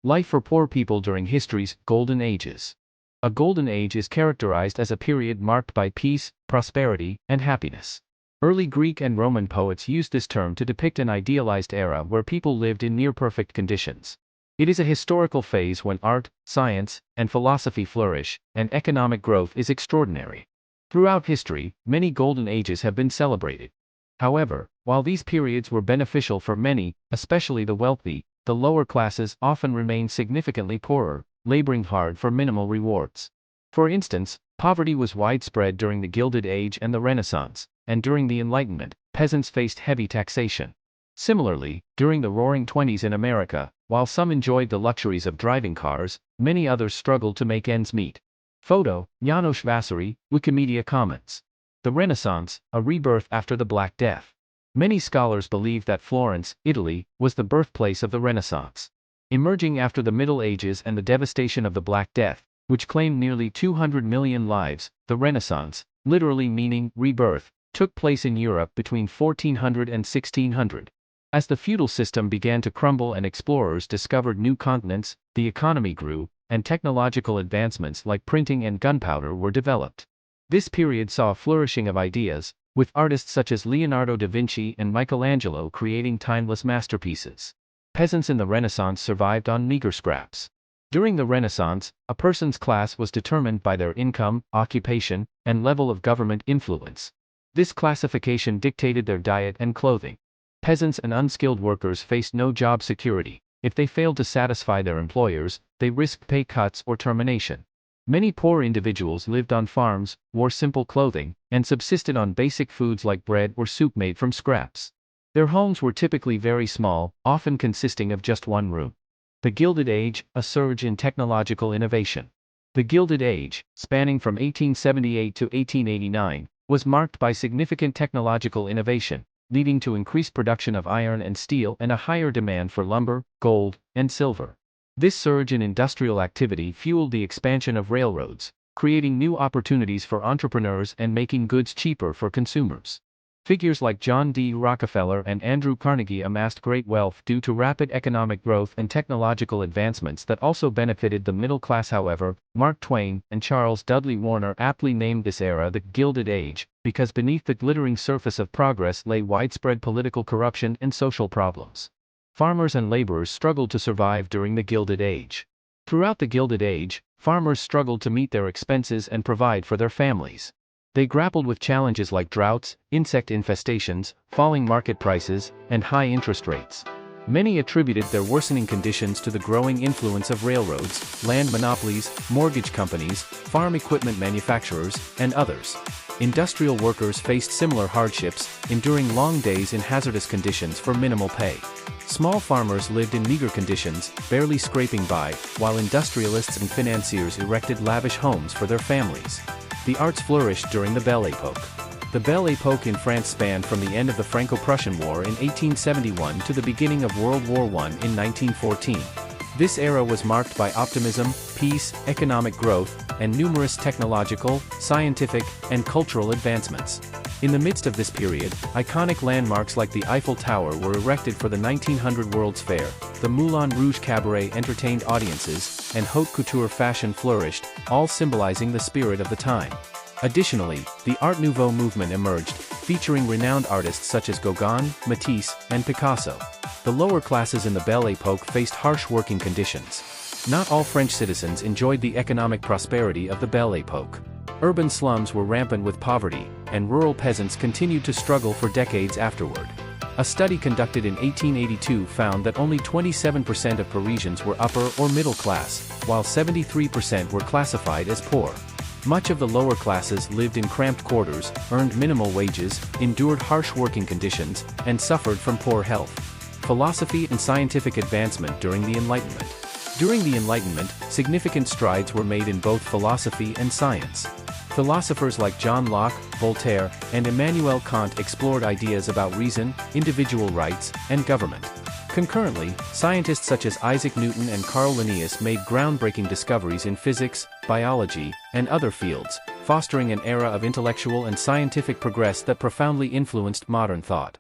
Life for poor people during history's golden ages. A golden age is characterized as a period marked by peace, prosperity, and happiness. Early Greek and Roman poets used this term to depict an idealized era where people lived in near-perfect conditions. It is a historical phase when art, science, and philosophy flourish, and economic growth is extraordinary. Throughout history, many golden ages have been celebrated. However, while these periods were beneficial for many, especially the wealthy, the lower classes often remained significantly poorer, laboring hard for minimal rewards. For instance, poverty was widespread during the Gilded Age and the Renaissance, and during the Enlightenment, peasants faced heavy taxation. Similarly, during the Roaring Twenties in America, while some enjoyed the luxuries of driving cars, many others struggled to make ends meet. Photo, János Vasari, Wikimedia Commons. The Renaissance, a rebirth after the Black Death. Many scholars believe that Florence, Italy, was the birthplace of the Renaissance. Emerging after the Middle Ages and the devastation of the Black Death, which claimed nearly 200 million lives, the Renaissance, literally meaning rebirth, took place in Europe between 1400 and 1600. As the feudal system began to crumble and explorers discovered new continents, the economy grew, and technological advancements like printing and gunpowder were developed. This period saw a flourishing of ideas, with artists such as Leonardo da Vinci and Michelangelo creating timeless masterpieces. Peasants in the Renaissance survived on meager scraps. During the Renaissance, a person's class was determined by their income, occupation, and level of government influence. This classification dictated their diet and clothing. Peasants and unskilled workers faced no job security. If they failed to satisfy their employers, they risked pay cuts or termination. Many poor individuals lived on farms, wore simple clothing, and subsisted on basic foods like bread or soup made from scraps. Their homes were typically very small, often consisting of just one room. The Gilded Age, a surge in technological innovation. The Gilded Age, spanning from 1878 to 1889, was marked by significant technological innovation, leading to increased production of iron and steel and a higher demand for lumber, gold, and silver. This surge in industrial activity fueled the expansion of railroads, creating new opportunities for entrepreneurs and making goods cheaper for consumers. Figures like John D. Rockefeller and Andrew Carnegie amassed great wealth due to rapid economic growth and technological advancements that also benefited the middle class. However, Mark Twain and Charles Dudley Warner aptly named this era the Gilded Age, because beneath the glittering surface of progress lay widespread political corruption and social problems. Farmers and laborers struggled to survive during the Gilded Age. Throughout the Gilded Age, farmers struggled to meet their expenses and provide for their families. They grappled with challenges like droughts, insect infestations, falling market prices, and high interest rates. Many attributed their worsening conditions to the growing influence of railroads, land monopolies, mortgage companies, farm equipment manufacturers, and others. Industrial workers faced similar hardships, enduring long days in hazardous conditions for minimal pay. Small farmers lived in meager conditions, barely scraping by, while industrialists and financiers erected lavish homes for their families. The arts flourished during the Belle Époque. The Belle Époque in France spanned from the end of the Franco-Prussian War in 1871 to the beginning of World War I in 1914. This era was marked by optimism, peace, economic growth, and numerous technological, scientific, and cultural advancements. In the midst of this period, iconic landmarks like the Eiffel Tower were erected for the 1900 World's Fair, the Moulin Rouge Cabaret entertained audiences, and haute couture fashion flourished, all symbolizing the spirit of the time. Additionally, the Art Nouveau movement emerged, featuring renowned artists such as Gauguin, Matisse, and Picasso. The lower classes in the Belle Époque faced harsh working conditions. Not all French citizens enjoyed the economic prosperity of the Belle Époque. Urban slums were rampant with poverty, and rural peasants continued to struggle for decades afterward. A study conducted in 1882 found that only 27% of Parisians were upper or middle class, while 73% were classified as poor. Much of the lower classes lived in cramped quarters, earned minimal wages, endured harsh working conditions, and suffered from poor health. Philosophy and scientific advancement during the Enlightenment. During the Enlightenment, significant strides were made in both philosophy and science. Philosophers like John Locke, Voltaire, and Immanuel Kant explored ideas about reason, individual rights, and government. Concurrently, scientists such as Isaac Newton and Carl Linnaeus made groundbreaking discoveries in physics, biology, and other fields, fostering an era of intellectual and scientific progress that profoundly influenced modern thought.